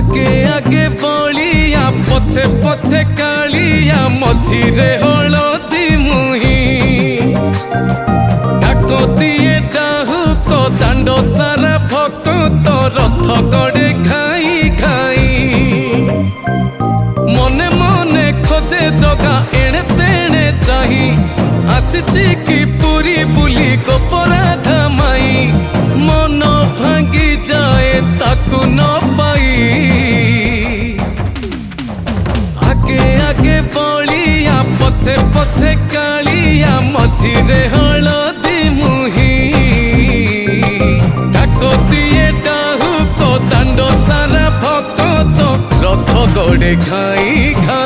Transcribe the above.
आगे आगे बलिया पछे पछे कालिया मझिरे हलदी मुही डाक दिए डाहुक दांड सारा भक्त रथ गड़े खाई खाई मने मने खोजे जगा एणे तेणे चाही आसिची कि पूरी बुली गोपराध माई मन भांगी जाए ताकू न पाई आगे आगे बलिया पछे पछे कालिया मझिरे हलदी मुही डाक दिए डाहुक दांड सारा भक्त रथ गड़े खाई खाई।